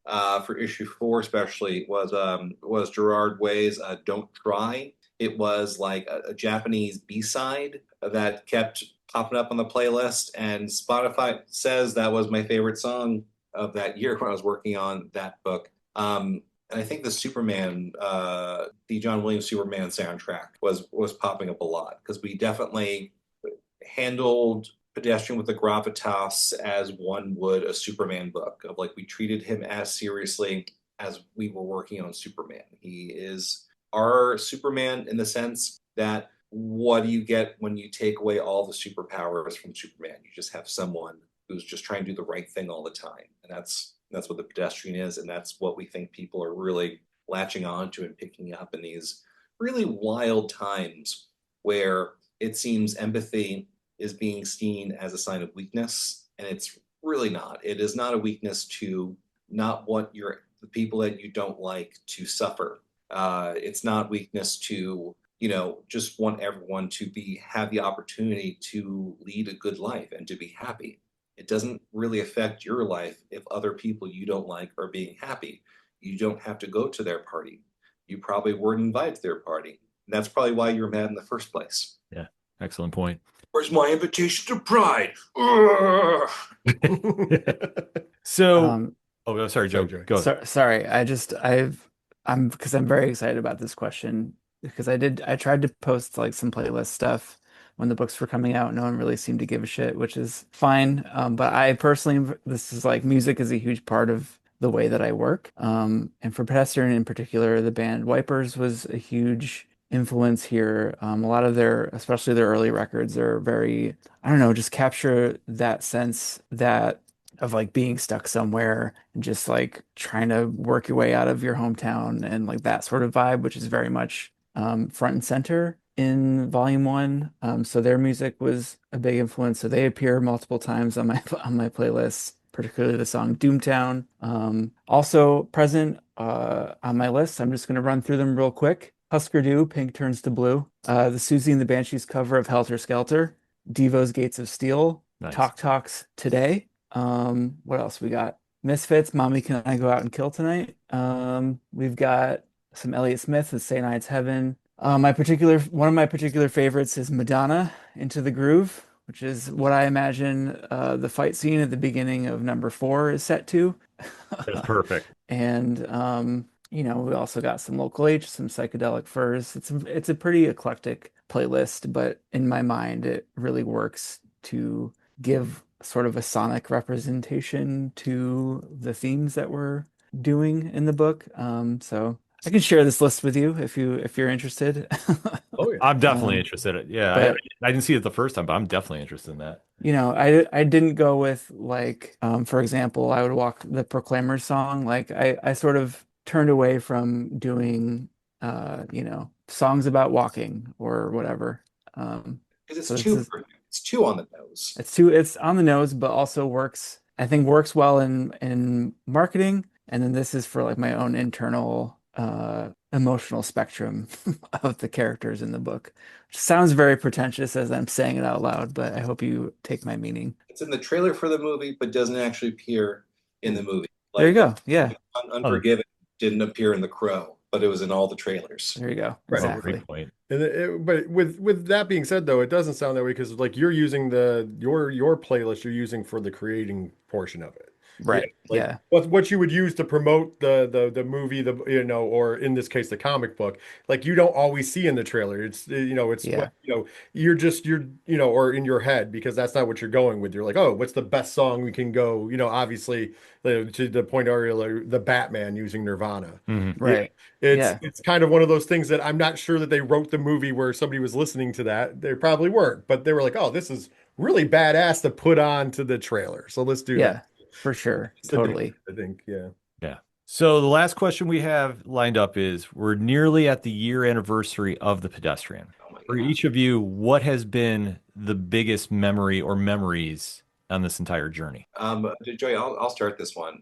for issue 4 especially was Gerard Way's "Don't Cry." It was like a Japanese B-side that kept popping up on the playlist, and Spotify says that was my favorite song of that year when I was working on that book. And I think the the John Williams Superman soundtrack was popping up a lot because we definitely handled Pedestrian with the gravitas as one would a Superman book. Of like we treated him as seriously as we were working on Superman. He is our Superman in the sense that what do you get when you take away all the superpowers from Superman? You just have someone who's just trying to do the right thing all the time, and that's what the pedestrian is, and that's what we think people are really latching on to and picking up in these really wild times where it seems empathy is being seen as a sign of weakness, and it's really not. It is not a weakness to not want the people that you don't like to suffer. It's not weakness to just want everyone to have the opportunity to lead a good life and to be happy. It doesn't really affect your life if other people you don't like are being happy. You don't have to go to their party. You probably weren't invited to their party. And that's probably why you're mad in the first place. Yeah, excellent point. Where's my invitation to Pride? So, sorry, Joe. Go. Sorry, I'm because I'm very excited about this question because I tried to post like some playlist stuff when the books were coming out. No one really seemed to give a shit, which is fine. But I personally, this is like music is a huge part of the way that I work. And for Pedestrian in particular, the band Wipers was a huge influence here. A lot of especially their early records are very, I don't know, just capture that sense of like being stuck somewhere and just like trying to work your way out of your hometown and like that sort of vibe, which is very much front and center in volume 1. So their music was a big influence. So they appear multiple times on my playlist, particularly the song Doomtown. Also present on my list. I'm just going to run through them real quick. Husker Du, Pink Turns to Blue. The Susie and the Banshees cover of Helter Skelter. Devo's Gates of Steel. Nice. Talk Talks Today. What else we got? Misfits, Mommy Can I Go Out and Kill Tonight? We've got some Elliott Smith with St. Ides Heaven. One of my particular favorites is Madonna, Into the Groove, which is what I imagine the fight scene at the beginning of number 4 is set to. That's perfect. And we also got some Local H, some Psychedelic Furs. It's a pretty eclectic playlist, but in my mind, it really works to give sort of a sonic representation to the themes that we're doing in the book. So I can share this list with you if you're interested. Oh yeah. I'm definitely interested. Yeah, I didn't see it the first time, but I'm definitely interested in that. I didn't go with like for example, I would walk the Proclaimers song. Like I sort of turned away from doing songs about walking or whatever. Because So it's too on the nose. it's on the nose, but also works well in marketing. And then this is for like my own internal emotional spectrum of the characters in the book. Which sounds very pretentious as I'm saying it out loud, but I hope you take my meaning. It's in the trailer for the movie, but doesn't actually appear in the movie. There you go. Yeah. Unforgiven didn't appear in The Crow, but it was in all the trailers. There you go. Right. Exactly. Great point. But with that being said, though, it doesn't sound that way because like you're using your playlist you're using for the creating portion of it. Right. Like Yeah. what you would use to promote the movie, or in this case the comic book, like you don't always see in the trailer. It's Yeah. what or in your head, because that's not what you're going with. You're like, oh, what's the best song we can go? Obviously, to the point earlier, the Batman using Nirvana. Yeah, Right. it's Yeah. it's kind of one of those things that I'm not sure that they wrote the movie where somebody was listening to that. They probably weren't, but they were like, oh, this is really badass to put on to the trailer. So let's do that. Yeah. For sure. It's the Totally. difference, I think. Yeah. Yeah. So the last question we have lined up is we're nearly at the year anniversary of the Pedestrian. Oh my For God. each of you, what has been the biggest memory or memories on this entire journey? Joey, I'll start this one.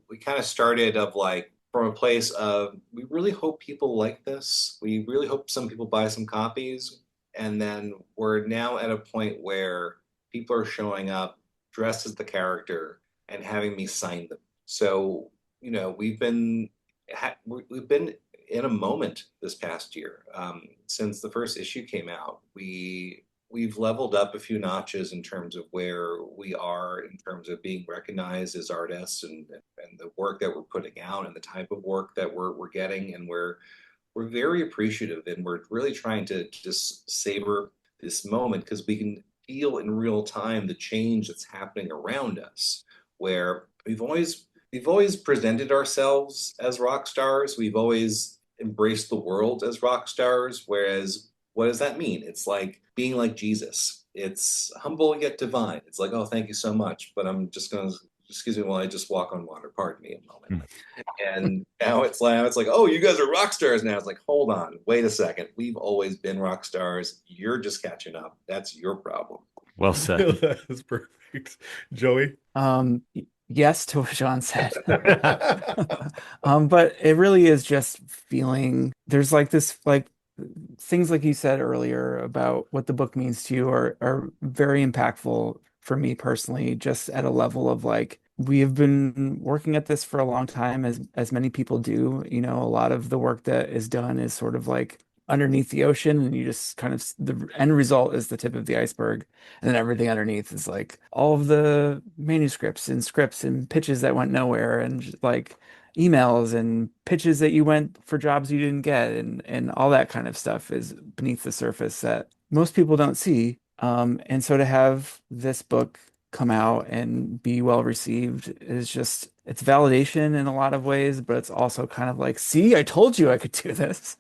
We kind of started of like from a place of we really hope people like this. We really hope some people buy some copies, and then we're now at a point where people are showing up dressed as the character and having me sign them. So, we've been in a moment this past year. Since the first issue came out, we've leveled up a few notches in terms of where we are in terms of being recognized as artists and the work that we're putting out and the type of work that we're getting, and we're very appreciative, and we're really trying to just savor this moment because we can feel in real time the change that's happening around us, where we've always presented ourselves as rock stars. We've always embraced the world as rock stars. Whereas, what does that mean? It's like being like Jesus. It's humble yet divine. It's like, oh, thank you so much, but I'm just gonna excuse me while I just walk on water. Pardon me a moment. And now it's like, oh, you guys are rock stars now. It's like, hold on, wait a second. We've always been rock stars. You're just catching up. That's your problem. Well said. That's perfect. Joey? Yes to what Sean said. But it really is just feeling there's like this like things like you said earlier about what the book means to you are very impactful for me personally, just at a level of like we have been working at this for a long time as many people do. A lot of the work that is done is sort of like underneath the ocean, and you just kind of the end result is the tip of the iceberg, and then everything underneath is like all of the manuscripts and scripts and pitches that went nowhere, and just, like emails and pitches that you went for jobs you didn't get, and all that kind of stuff is beneath the surface that most people don't see. And so to have this book come out and be well received is just it's validation in a lot of ways, but it's also kind of like, see, I told you I could do this.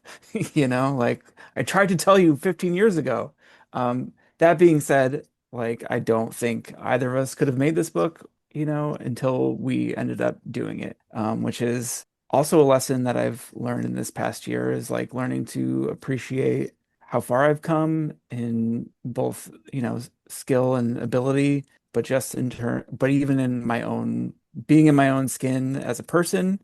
Like I tried to tell you 15 years ago. That being said, like I don't think either of us could have made this book, until we ended up doing it, which is also a lesson that I've learned in this past year is like learning to appreciate how far I've come in both, skill and ability, but just but even in my own being in my own skin as a person,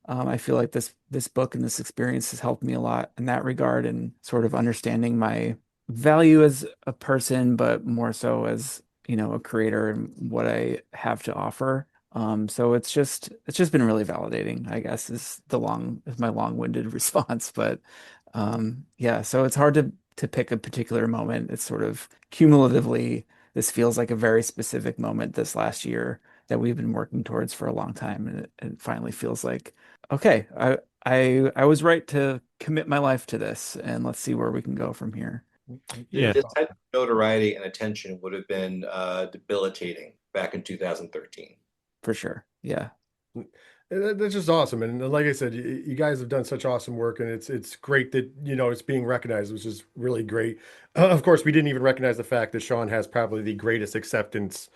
I feel like this book and this experience has helped me a lot in that regard and sort of understanding my value as a person, but more so as, a creator and what I have to offer. So it's just been really validating, I guess, is my long-winded response. But yeah, so it's hard to pick a particular moment. It's sort of cumulatively, this feels like a very specific moment this last year that we've been working towards for a long time, and it finally feels like, okay, I was right to commit my life to this, and let's see where we can go from here. Yeah. This type of notoriety and attention would have been debilitating back in 2013. For sure. Yeah. That's just awesome. And like I said, you guys have done such awesome work, and it's great that, it's being recognized, which is really great. Of course, we didn't even recognize the fact that Sean has probably the greatest acceptance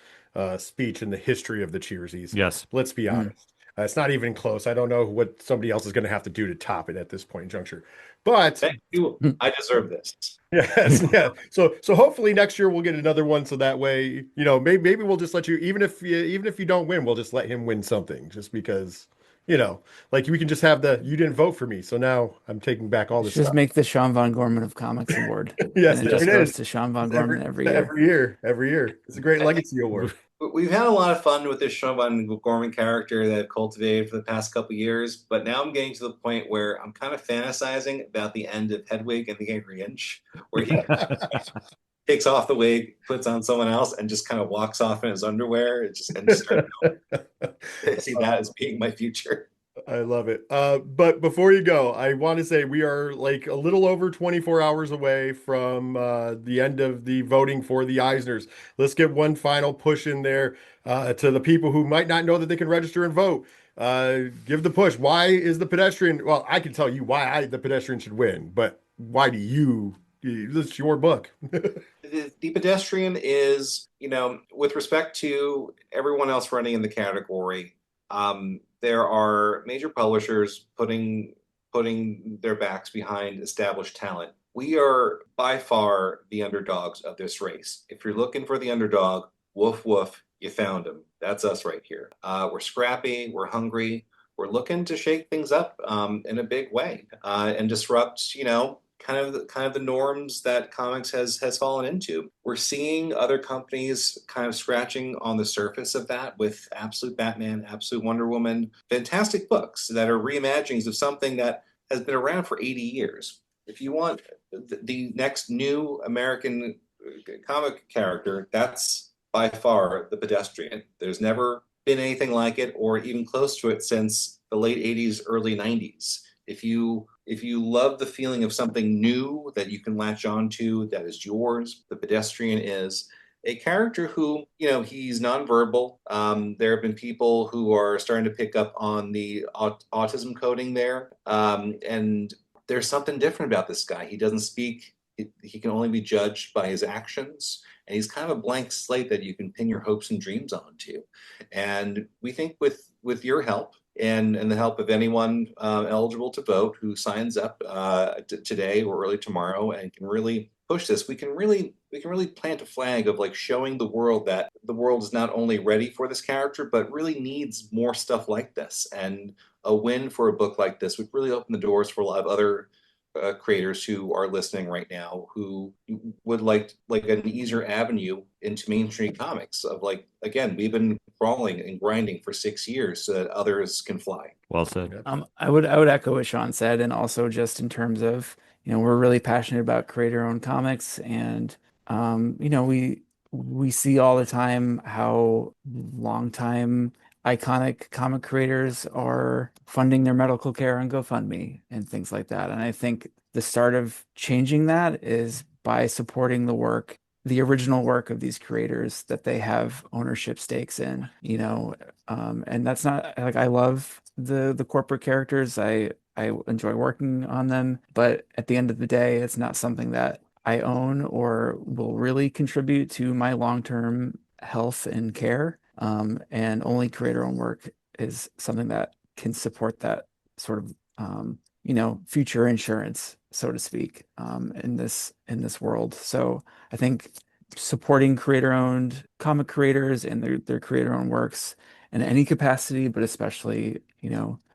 speech in the history of the Cheersies. Yes. Let's be honest. It's not even close. I don't know what somebody else is going to have to do to top it at this point in juncture. But Thank you. I deserve this. yes, yeah. So hopefully next year we'll get another one. So that way, maybe we'll just let you, even if you don't win, we'll just let him win something, just because, like we can just have you didn't vote for me, so now I'm taking back all this Just stuff. make the Sean Von Gorman of Comics Award. Yes, And it there just it goes is. to Sean Von Gorman every year. Every year. It's a great legacy award. We've had a lot of fun with this Sean Von Gorman character that I've cultivated for the past couple of years, but now I'm getting to the point where I'm kind of fantasizing about the end of Hedwig and the Angry Inch, where he takes off the wig, puts on someone else, and just kind of walks off in his underwear. And just starts I see that as being my future. I love it. But before you go, I want to say we are like a little over 24 hours away from the end of the voting for the Eisners. Let's get one final push in there to the people who might not know that they can register and vote. Give the push. Why is the pedestrian? Well, I can tell you why the pedestrian should win, but why do you? This is your book. The pedestrian is, with respect to everyone else running in the category, there are major publishers putting their backs behind established talent. We are by far the underdogs of this race. If you're looking for the underdog, woof woof, you found him. That's us right here. We're scrappy, we're hungry, we're looking to shake things up in a big way and disrupt, kind of the norms that comics has fallen into. We're seeing other companies kind of scratching on the surface of that with Absolute Batman, Absolute Wonder Woman, fantastic books that are reimaginings of something that has been around for 80 years. If you want the next new American comic character, that's by far the pedestrian. There's never been anything like it or even close to it since the late 80s, early 90s. If you love the feeling of something new that you can latch onto, that is yours, the pedestrian is a character who, he's nonverbal. There have been people who are starting to pick up on the autism coding there. And there's something different about this guy. He doesn't speak. He can only be judged by his actions. And he's kind of a blank slate that you can pin your hopes and dreams onto. And we think with your help, and the help of anyone eligible to vote who signs up today or early tomorrow and can really push this, we can really plant a flag of like showing the world that the world is not only ready for this character, but really needs more stuff like this. And a win for a book like this would really open the doors for a lot of other creators who are listening right now who would like an easier avenue into mainstream comics of like, again, we've been crawling and grinding for 6 years so that others can fly. Well said. I would echo what Sean said, and also just in terms of, we're really passionate about creator-owned comics, and we see all the time how longtime iconic comic creators are funding their medical care on GoFundMe and things like that. And I think the start of changing that is by supporting the original work of these creators that they have ownership stakes in, and that's not like, I love the corporate characters. I enjoy working on them, but at the end of the day, it's not something that I own or will really contribute to my long-term health and care. And only creator-owned work is something that can support that sort of, future insurance, so to speak, in this world. So I think supporting creator-owned comic creators and their creator-owned works in any capacity, but especially,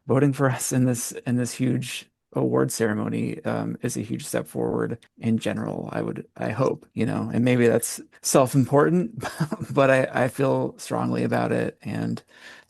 voting for us in this huge award ceremony is a huge step forward in general. I hope, and maybe that's self-important, but I feel strongly about it. And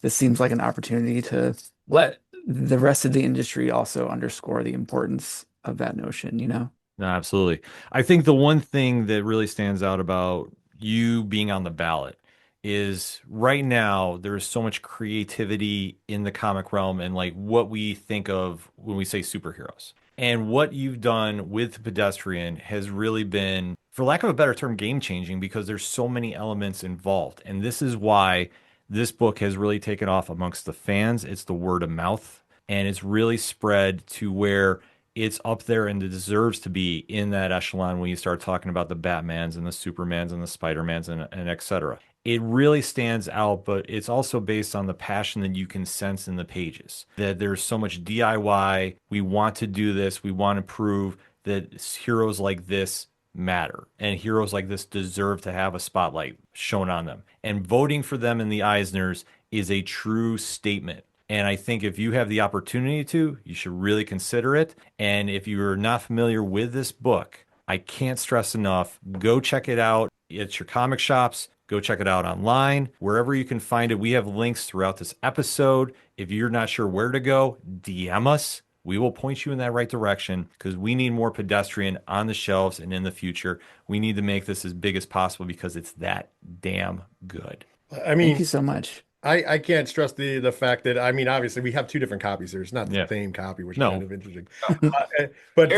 this seems like an opportunity to let the rest of the industry also underscore the importance of that notion, No, absolutely. I think the one thing that really stands out about you being on the ballot is right now there is so much creativity in the comic realm and like what we think of when we say superheroes. And what you've done with Pedestrian has really been, for lack of a better term, game changing, because there's so many elements involved. And this is why this book has really taken off amongst the fans. It's the word of mouth, and it's really spread to where it's up there and it deserves to be in that echelon when you start talking about the Batmans and the Supermans and the Spider-Mans and et cetera. It really stands out, but it's also based on the passion that you can sense in the pages. That there's so much DIY. We want to do this. We want to prove that heroes like this matter. And heroes like this deserve to have a spotlight shown on them. And voting for them in the Eisners is a true statement. And I think if you have the opportunity to, you should really consider it. And if you're not familiar with this book, I can't stress enough, go check it out. It's your comic shops. Go check it out online, wherever you can find it. We have links throughout this episode. If you're not sure where to go, DM us. we will point you in that right direction because we need more Pedestrian on the shelves and in the future. We need to make this as big as possible because it's that damn good. I mean, Thank you so much. I can't stress the fact that, I mean, obviously we have two different copies here. It's not the same copy, which is kind of interesting. But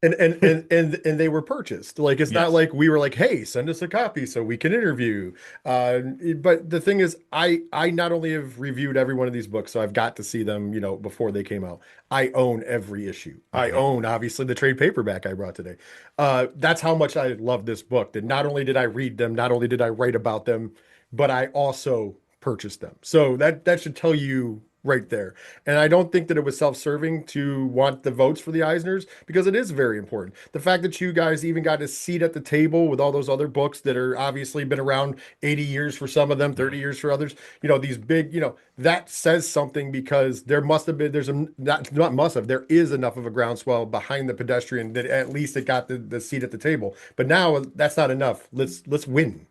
and they were purchased. Like, it's not like we were like, hey, send us a copy so we can interview. But the thing is, I not only have reviewed every one of these books, so I've got to see them, before they came out. I own every issue. I own, obviously, the trade paperback I brought today. That's how much I love this book. That not only did I read them, not only did I write about them, but I also purchased them. So that should tell you right there. And I don't think that it was self-serving to want the votes for the Eisners, because it is very important. The fact that you guys even got a seat at the table with all those other books that are obviously been around 80 years for some of them, 30 years for others, these big, that says something, because there must have been, there is enough of a groundswell behind the Pedestrian that at least it got the seat at the table. But now that's not enough. Let's win.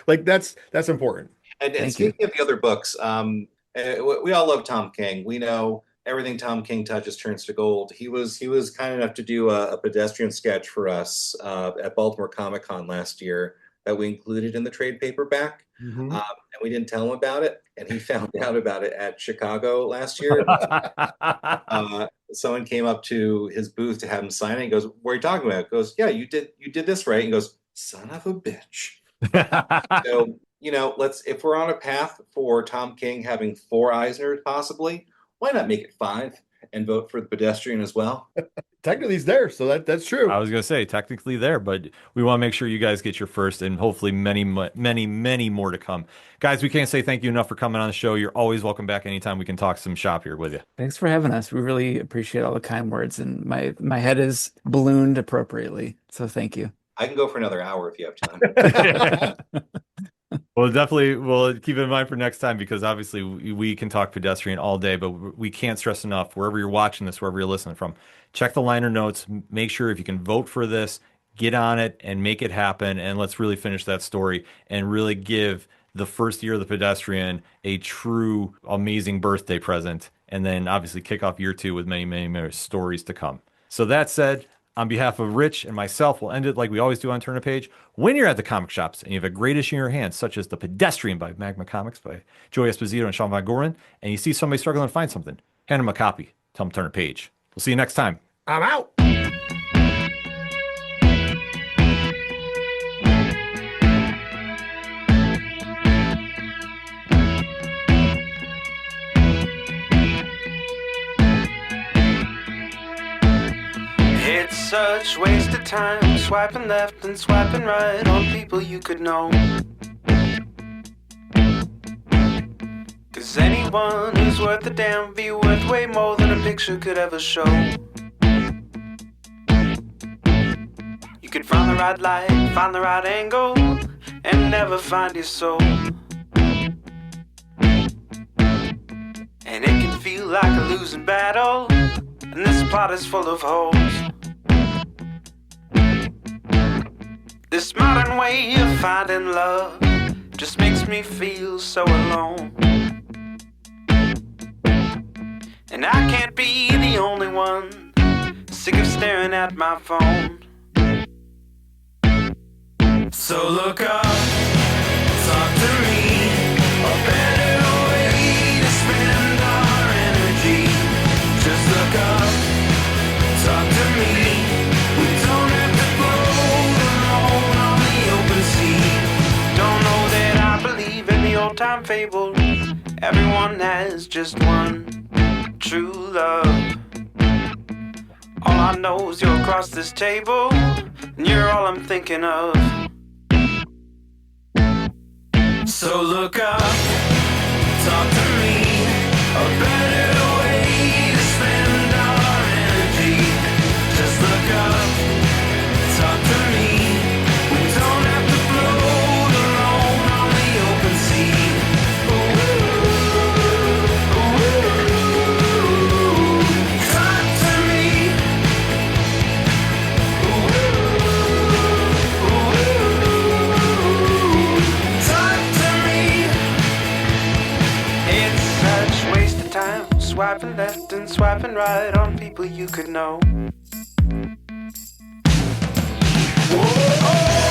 Like that's important. And speaking of the other books, we all love Tom King. We know everything Tom King touches turns to gold. He was kind enough to do a Pedestrian sketch for us at Baltimore Comic Con last year that we included in the trade paperback. And we didn't tell him about it, and he found out about it at Chicago last year. Someone came up to his booth to have him sign it. He goes, "What are you talking about?" He goes, "Yeah, you did this right." He goes, "Son of a bitch." So, if we're on a path for Tom King having 4 Eisners possibly, why not make it 5 and vote for the Pedestrian as well? Technically he's there, so that's true. I was going to say technically there, but we want to make sure you guys get your first, and hopefully many, many, many more to come. Guys, we can't say thank you enough for coming on the show. You're always welcome back anytime we can talk some shop here with you. Thanks for having us. We really appreciate all the kind words, and my head is ballooned appropriately. So thank you. I can go for another hour if you have time. Well, definitely we'll keep it in mind for next time, because obviously we can talk Pedestrian all day, but we can't stress enough, wherever you're watching this, wherever you're listening from, check the liner notes, make sure if you can vote for this, get on it and make it happen. And let's really finish that story and really give the first year of the Pedestrian a true amazing birthday present. And then obviously kick off year 2 with many, many more stories to come. So that said, on behalf of Rich and myself, we'll end it like we always do on Turn a Page. When you're at the comic shops and you have a great issue in your hands, such as The Pedestrian by Magma Comics by Joey Esposito and Sean Von Goran, and you see somebody struggling to find something, hand them a copy. Tell them to turn a page. We'll see you next time. I'm out. It's such waste of time, swiping left and swiping right on people you could know. 'Cause anyone who's worth a damn be worth way more than a picture could ever show. You could find the right light, find the right angle, and never find your soul. And it can feel like a losing battle, and this plot is full of holes. This modern way of finding love just makes me feel so alone. And I can't be the only one sick of staring at my phone. So look up, talk to me, a better way to spend our energy. Just look up, talk to me. We don't have to float alone on the open sea. Don't know that I believe in the old time fable. Everyone has just one true love. All I know is you're across this table, and you're all I'm thinking of. So look up, talk to me, a better way to spend our energy. Just look up, talk to me. We don't have to float alone on the open sea. Talk to me. Talk to me. It's swiping left and swiping right on people you could know. Whoa, oh.